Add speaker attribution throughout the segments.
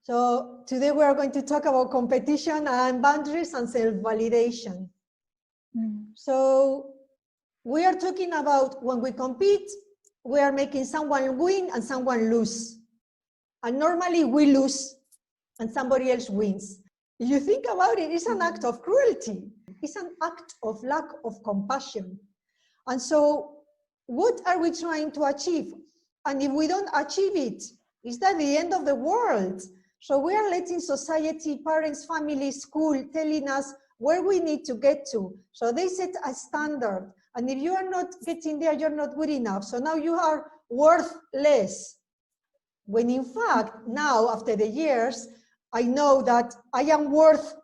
Speaker 1: So today we are going to talk about competition and boundaries and self-validation. So we are talking about when we compete, we are making someone win and someone lose. And normally we lose and somebody else wins. If you think about it, it's an act of cruelty. It's an act of lack of compassion. And so what are we trying to achieve? And if we don't achieve it, is that the end of the world? So we are letting society, parents, family, school telling us where we need to get to. So they set a standard. And if you are not getting there, you're not good enough. So now you are worth less. When in fact, now after the years, I know that I am worth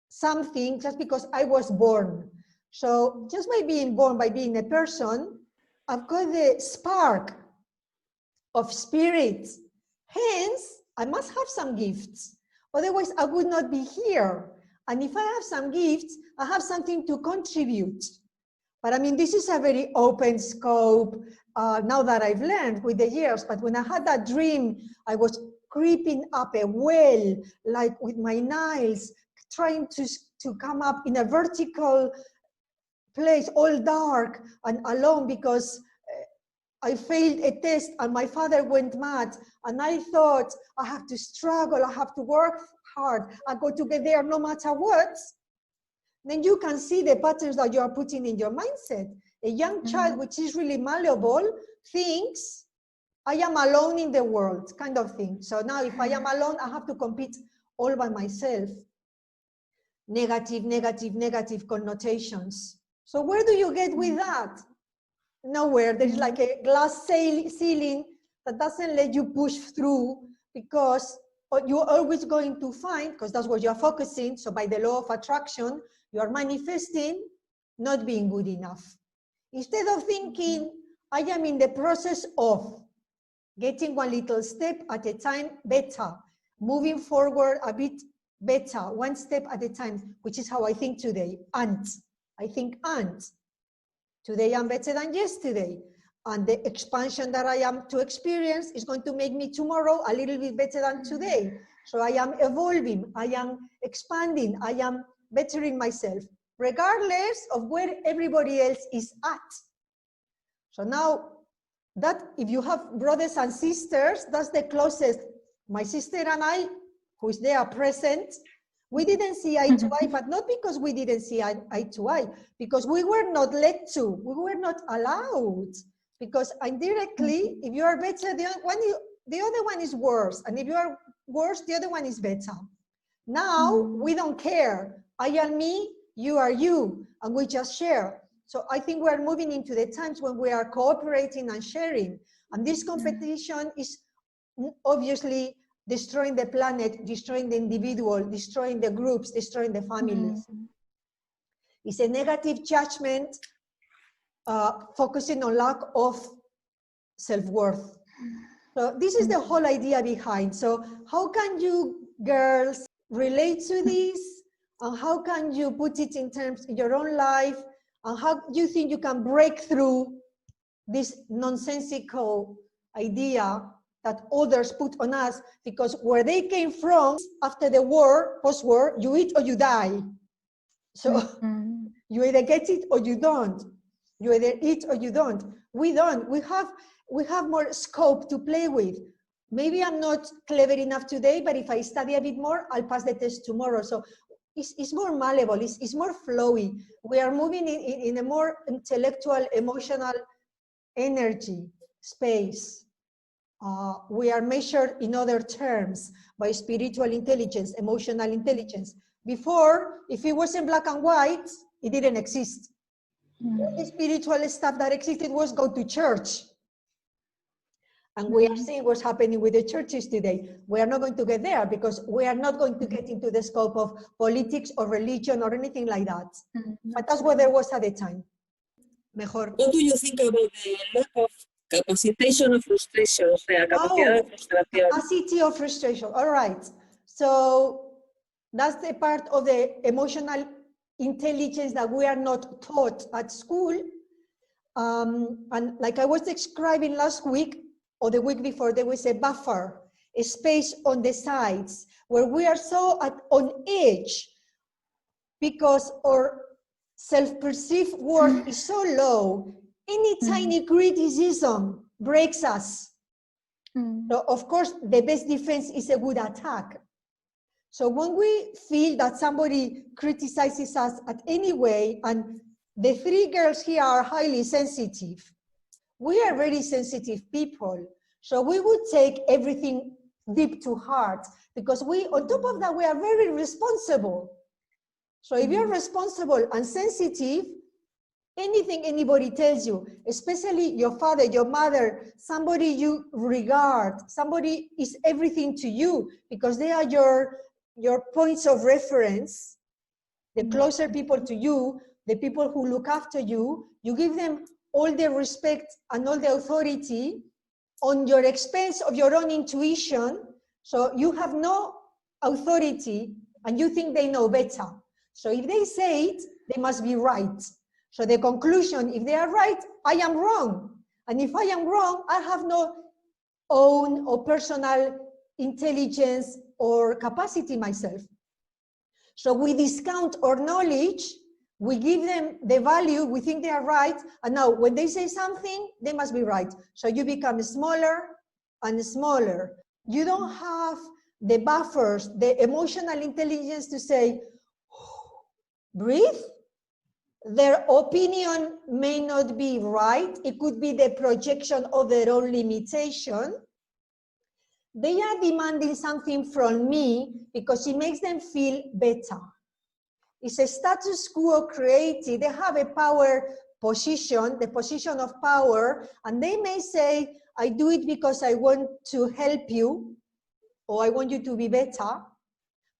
Speaker 1: something just because I was born. So just by being born, by being a person, I've got the spark of spirit. Hence, I must have some gifts. Otherwise, I would not be here. And if I have some gifts, I have something to contribute. But I mean, this is a very open scope now that I've learned with the years. But when I had that dream, I was creeping up a well, like with my nails, trying to come up in a vertical place, all dark and alone, because I failed a test and my father went mad. And I thought, I have to struggle, I have to work hard, I got to get there no matter what. Then you can see the patterns that you are putting in your mindset. A young child, which is really malleable, thinks, I am alone in the world, kind of thing. So now if I am alone, I have to compete all by myself. Negative, negative, negative connotations. So where do you get with that? Nowhere. There is like a glass ceiling that doesn't let you push through, because you're always going to find, because that's what you're focusing. So by the law of attraction, you are manifesting not being good enough. Instead of thinking, I am in the process of getting one little step at a time better, moving forward a bit better, one step at a time, which is how I think today. And I think, and today I'm better than yesterday. And the expansion that I am to experience is going to make me tomorrow a little bit better than today. So I am evolving, I am expanding, I am bettering myself, regardless of where everybody else is at. So now, that if you have brothers and sisters, that's the closest. My sister and I, who is there present, we didn't see eye to eye, but not because we didn't see eye to eye, because we were not led to, we were not allowed. Because indirectly, if you are better, the other one is worse. And if you are worse, the other one is better. Now, we don't care. I am me, you are you, and we just share. So I think we're moving into the times when we are cooperating and sharing. And this competition is obviously destroying the planet, destroying the individual, destroying the groups, destroying the families. It's a negative judgment, focusing on lack of self-worth. So this is the whole idea behind. So how can you girls relate to this? And how can you put it in terms of your own life? And how do you think you can break through this nonsensical idea that others put on us? Because where they came from, after the war, post-war, you eat or you die. So you either get it or you don't. You either eat or you don't. We don't. We have more scope to play with. Maybe I'm not clever enough today, but if I study a bit more, I'll pass the test tomorrow. So it's more malleable, it's more flowy. We are moving in a more intellectual, emotional energy space. We are measured in other terms by spiritual intelligence, emotional intelligence. Before, if it wasn't black and white, it didn't exist. The spiritual stuff that existed was go to church. And we are seeing what's happening with the churches today. We are not going to get there because we are not going to get into the scope of politics or religion or anything like that. But that's what there was at the time. Mejor.
Speaker 2: What do you think about the lack of capacitation of frustration?
Speaker 1: Capacity of frustration. All right. So that's the part of the emotional intelligence that we are not taught at school. And like I was describing last week, or the week before, there was a buffer. a space on the sides where we are so on edge because our self-perceived worth is so low. Any tiny criticism breaks us. So of course, the best defense is a good attack. So when we feel that somebody criticizes us at any way, and the three girls here are highly sensitive, we are very sensitive people. So we would take everything deep to heart because we, on top of that, we are very responsible. So if you're responsible and sensitive, anything anybody tells you, especially your father, your mother, somebody you regard, somebody is everything to you because they are your points of reference, the closer people to you, the people who look after you, you give them all the respect and all the authority on your expense of your own intuition. So you have no authority and you think they know better. So if they say it, they must be right. So the conclusion, if they are right, I am wrong. And if I am wrong, I have no own or personal intelligence or capacity myself. So we discount our knowledge, we give them the value, we think they are right, and now when they say something, they must be right. So you become smaller and smaller. You don't have the buffers, the emotional intelligence to say, breathe. Their opinion may not be right. It could be the projection of their own limitation. They are demanding something from me because it makes them feel better. It's a status quo created. They have a power position, the position of power, and they may say, I do it because I want to help you, or I want you to be better.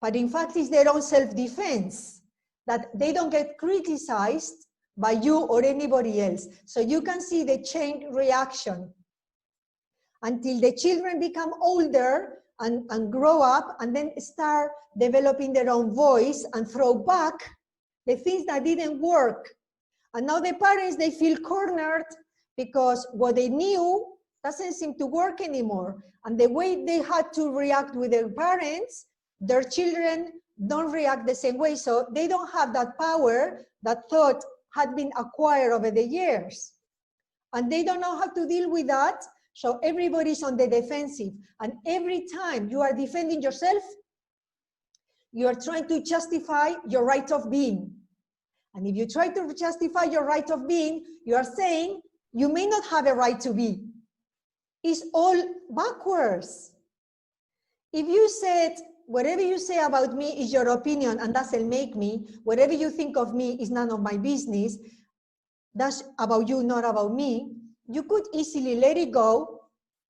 Speaker 1: But in fact, it's their own self-defense, that they don't get criticized by you or anybody else. So you can see the chain reaction until the children become older and grow up and then start developing their own voice and throw back the things that didn't work. And now the parents, they feel cornered because what they knew doesn't seem to work anymore. And the way they had to react with their parents, their children don't react the same way. So they don't have that power that thought had been acquired over the years. And they don't know how to deal with that. So everybody's on the defensive. And every time you are defending yourself, you are trying to justify your right of being. And if you try to justify your right of being, you are saying you may not have a right to be. It's all backwards. If you said, whatever you say about me is your opinion and doesn't make me, whatever you think of me is none of my business, that's about you, not about me, you could easily let it go,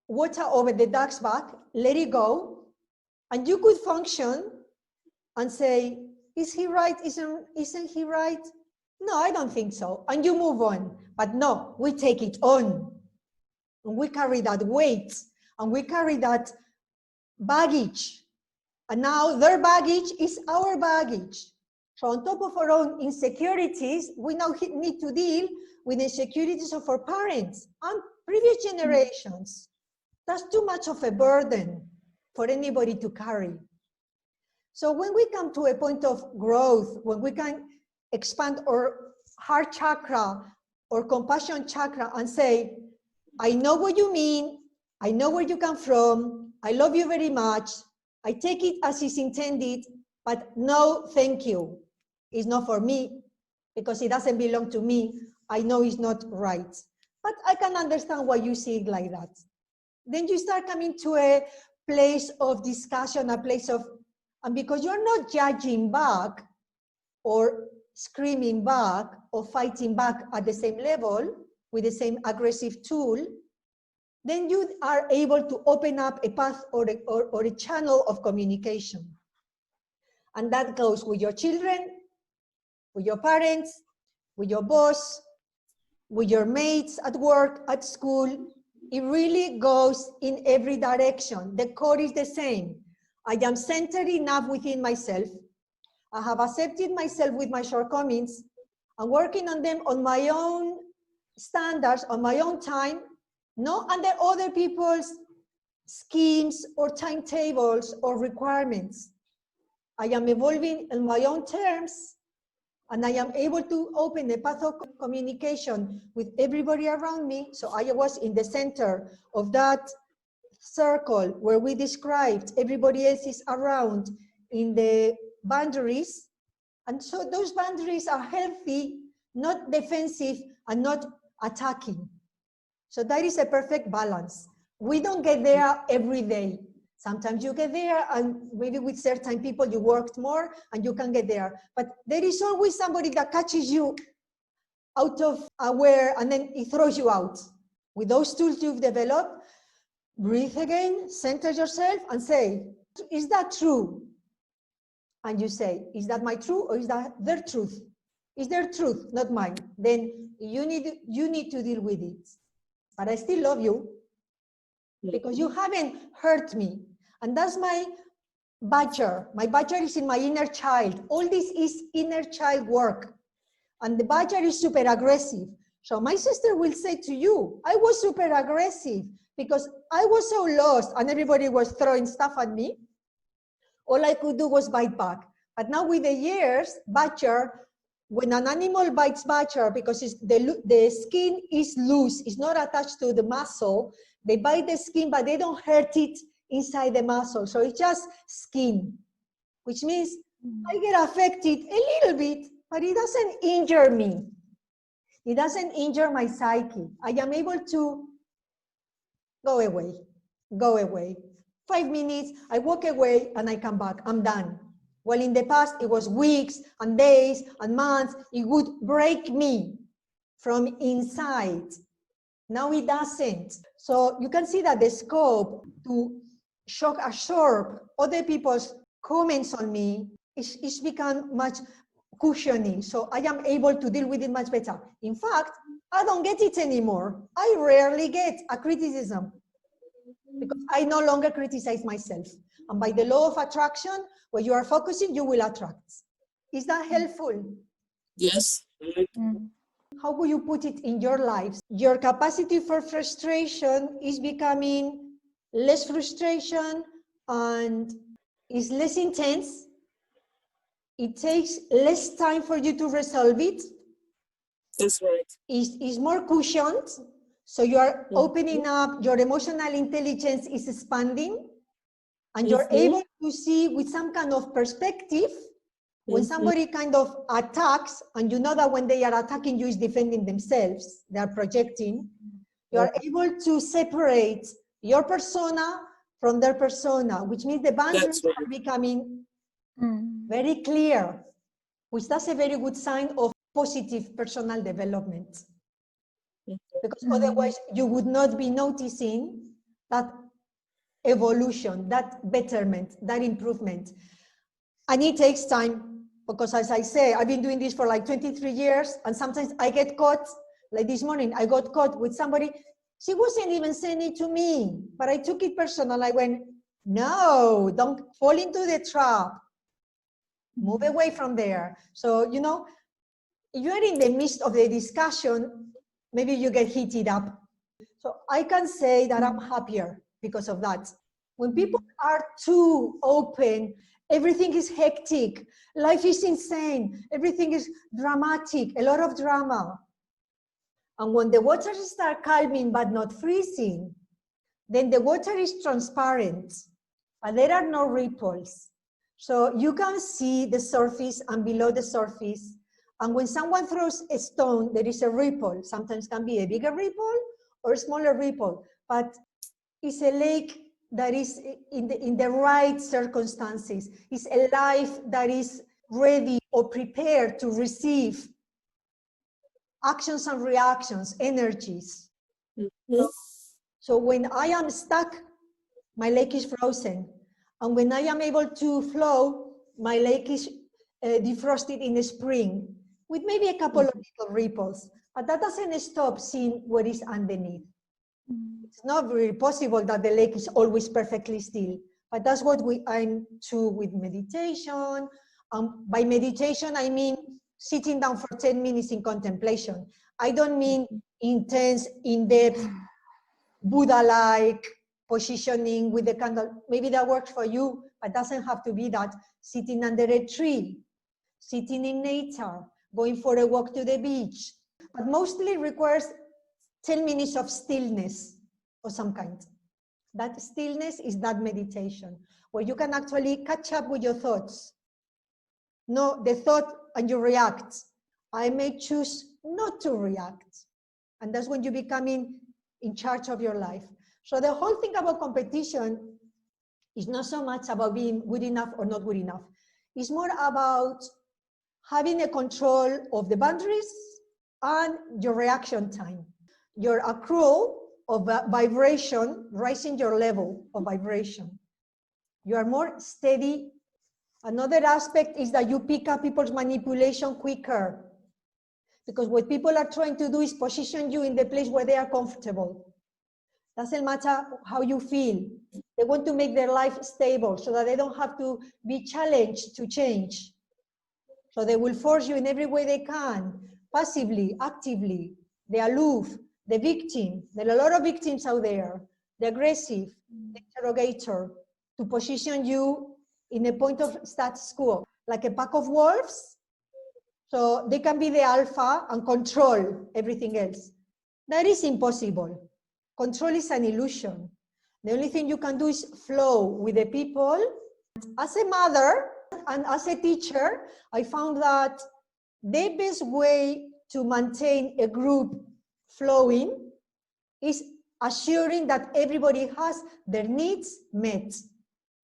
Speaker 1: water over the duck's back, let it go, and you could function and say, is he right? Isn't he right? No, I don't think so. And you move on. But no, we take it on. And we carry that weight, and we carry that baggage. And now their baggage is our baggage. So on top of our own insecurities, we now need to deal with the insecurities of our parents and previous generations. That's too much of a burden for anybody to carry. So when we come to a point of growth, when we can expand our heart chakra or compassion chakra and say, I know what you mean, I know where you come from, I love you very much, I take it as is intended, but no, thank you. It's not for me because it doesn't belong to me. I know it's not right, but I can understand why you see it like that. Then you start coming to a place of discussion, a place of, and because you're not judging back or screaming back or fighting back at the same level with the same aggressive tool, then you are able to open up a path or a channel of communication. And that goes with your children, with your parents, with your boss, with your mates at work, at school. It really goes in every direction. The core is the same. I am centered enough within myself. I have accepted myself with my shortcomings. I'm working on them on my own standards, on my own time, not under other people's schemes or timetables or requirements. I am evolving in my own terms, and I am able to open a path of communication with everybody around me. So I was in the center of that circle where we described everybody else is around in the boundaries. And so those boundaries are healthy, not defensive, and not attacking. So that is a perfect balance. We don't get there every day. Sometimes you get there, and maybe with certain people you worked more and you can get there. But there is always somebody that catches you out of aware and then it throws you out. With those tools you've developed, breathe again, center yourself and say, is that true? And you say, is that my truth or is that their truth? Is their truth, not mine? Then you need to deal with it. But I still love you because you haven't hurt me. And that's my badger. My badger is in my inner child. All this is inner child work. And the badger is super aggressive. So my sister will say to you, I was super aggressive because I was so lost and everybody was throwing stuff at me. All I could do was bite back. But now with the years, badger, when an animal bites badger, because the skin is loose, it's not attached to the muscle, they bite the skin, but they don't hurt it inside the muscle. So it's just skin, which means I get affected a little bit, but it doesn't injure me. It doesn't injure my psyche. I am able to go away, go away. 5 minutes, I walk away and I come back, I'm done. Well, in the past, it was weeks and days and months. It would break me from inside. Now it doesn't. So you can see that the scope to shock absorb other people's comments on me is become much cushiony. So I am able to deal with it much better. In fact, I don't get it anymore. I rarely get a criticism because I no longer criticize myself. And by the law of attraction, where you are focusing, you will attract. Is that helpful?
Speaker 2: Yes.
Speaker 1: How would you put it in your lives? Your capacity for frustration is becoming less frustration and is less intense. It takes less time for you to resolve it.
Speaker 2: That's right.
Speaker 1: Is more cushioned. So you are opening up, your emotional intelligence is expanding, and you're able to see with some kind of perspective when somebody kind of attacks, and you know that when they are attacking you is defending themselves, they are projecting, you are able to separate your persona from their persona, which means the boundaries are becoming very clear, which that's a very good sign of positive personal development. Because otherwise you would not be noticing that evolution, that betterment, that improvement. And it takes time because, as I say, I've been doing this for like 23 years, and sometimes I get caught, like this morning, I got caught with somebody, she wasn't even saying it to me, but I took it personal. I went, no, don't fall into the trap. Move away from there. So, you know, if you're in the midst of the discussion, maybe you get heated up. So I can say that I'm happier because of that. When people are too open, everything is hectic, life is insane, everything is dramatic, a lot of drama. And when the waters start calming but not freezing, then the water is transparent, but there are no ripples. So you can see the surface and below the surface. And when someone throws a stone, there is a ripple. Sometimes can be a bigger ripple or a smaller ripple, but it's a lake that is in the right circumstances. It's a life that is ready or prepared to receive actions and reactions, energies. So when I am stuck, my lake is frozen. And when I am able to flow, my lake is defrosted in the spring, with maybe a couple of little ripples, but that doesn't stop seeing what is underneath. It's not very possible that the lake is always perfectly still, but that's what we aim to with meditation. By meditation, I mean sitting down for 10 minutes in contemplation. I don't mean intense, in-depth, Buddha-like positioning with the candle. Maybe that works for you, but doesn't have to be that. Sitting under a tree, sitting in nature, going for a walk to the beach, but mostly requires 10 minutes of stillness of some kind. That stillness is that meditation, where you can actually catch up with your thoughts. No, the thought and you react. I may choose not to react. And that's when you becoming in charge of your life. So the whole thing about competition is not so much about being good enough or not good enough. It's more about having a control of the boundaries and your reaction time. Your accrual of vibration, rising your level of vibration. You are more steady. Another aspect is that you pick up people's manipulation quicker. Because what people are trying to do is position you in the place where they are comfortable. Doesn't matter how you feel. They want to make their life stable so that they don't have to be challenged to change. So they will force you in every way they can, passively, actively, the aloof, the victim. There are a lot of victims out there, the aggressive, the interrogator, to position you in a point of status quo, like a pack of wolves. So they can be the alpha and control everything else. That is impossible. Control is an illusion. The only thing you can do is flow with the people. As a mother and as a teacher, I found that the best way to maintain a group flowing is assuring that everybody has their needs met.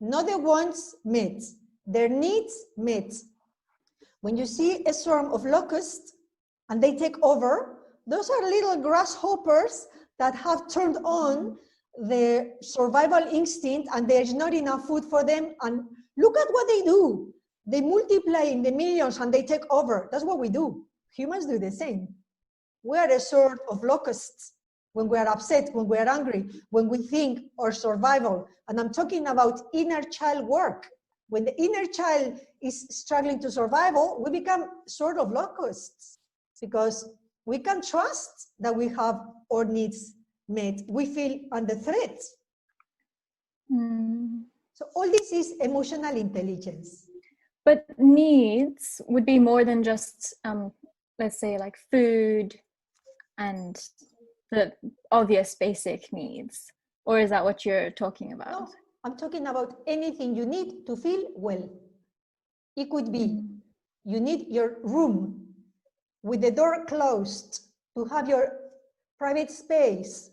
Speaker 1: Not the wants met, their needs met. When you see a swarm of locusts and they take over, those are little grasshoppers that have turned on the survival instinct and there's not enough food for them. And look at what they do. They multiply in the millions and they take over. That's what we do. Humans do the same. We are a sort of locusts when we are upset, when we are angry, when we think or survival. And I'm talking about inner child work. When the inner child is struggling to survival, we become sort of locusts because we can trust that we have our needs met. We feel under threat. So all this is emotional intelligence.
Speaker 3: But needs would be more than just, let's say, like food and the obvious basic needs. Or is that what you're talking about?
Speaker 1: No, I'm talking about anything you need to feel well. It could be you need your room with the door closed to have your private space.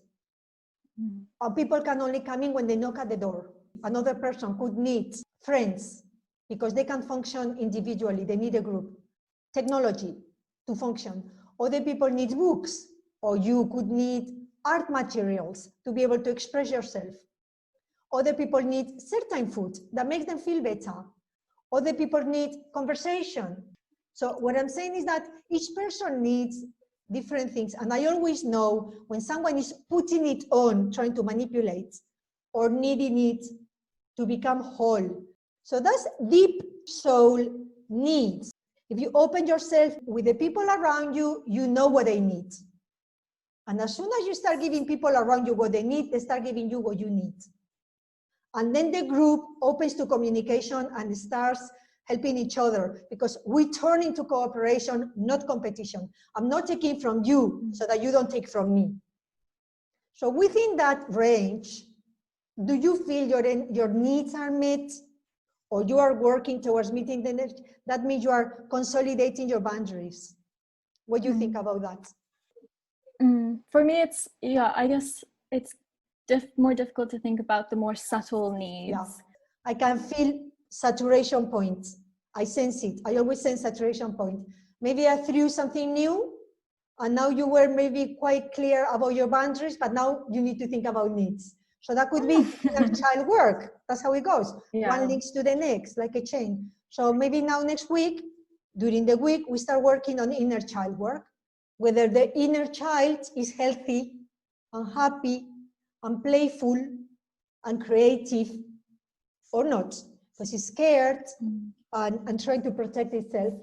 Speaker 1: And people can only come in when they knock at the door. Another person could need friends because they can function individually. They need a group. Technology to function. Other people need books, or you could need art materials to be able to express yourself. Other people need certain food that makes them feel better. Other people need conversation. So what I'm saying is that each person needs different things. And I always know when someone is putting it on, trying to manipulate, or needing it to become whole. So that's deep soul needs. If you open yourself with the people around you, you know what they need. And as soon as you start giving people around you what they need, they start giving you what you need. And then the group opens to communication and starts helping each other, because we turn into cooperation, not competition. I'm not taking from you so that you don't take from me. So within that range, do you feel your needs are met, or you are working towards meeting the needs? That means you are consolidating your boundaries. What do you think about that?
Speaker 3: For me, it's, I guess it's more difficult to think about the more subtle needs.
Speaker 1: Yeah. I can feel saturation points. I sense it. I always sense saturation point. Maybe I threw something new, and now you were maybe quite clear about your boundaries, but now you need to think about needs. So that could be inner child work. That's how it goes. Yeah. One links to the next, like a chain. So maybe now next week, during the week, we start working on inner child work, whether the inner child is healthy and happy and playful and creative or not, because it's scared and trying to protect itself.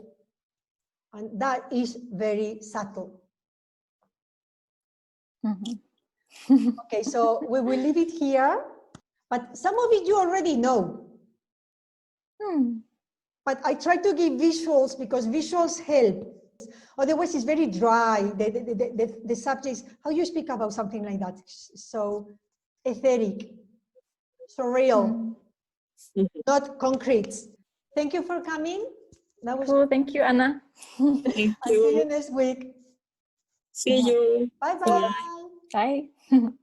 Speaker 1: And that is very subtle. Okay, so we will leave it here. But some of it you already know. But I try to give visuals because visuals help. Otherwise, it's very dry. The subjects, how you speak about something like that, so etheric, so real, not concrete. Thank you for coming. That was
Speaker 3: cool. Thank you, Anna.
Speaker 2: Thank
Speaker 1: I'll see you
Speaker 2: you.
Speaker 1: next week.
Speaker 2: See you.
Speaker 1: Bye-bye.
Speaker 3: Bye.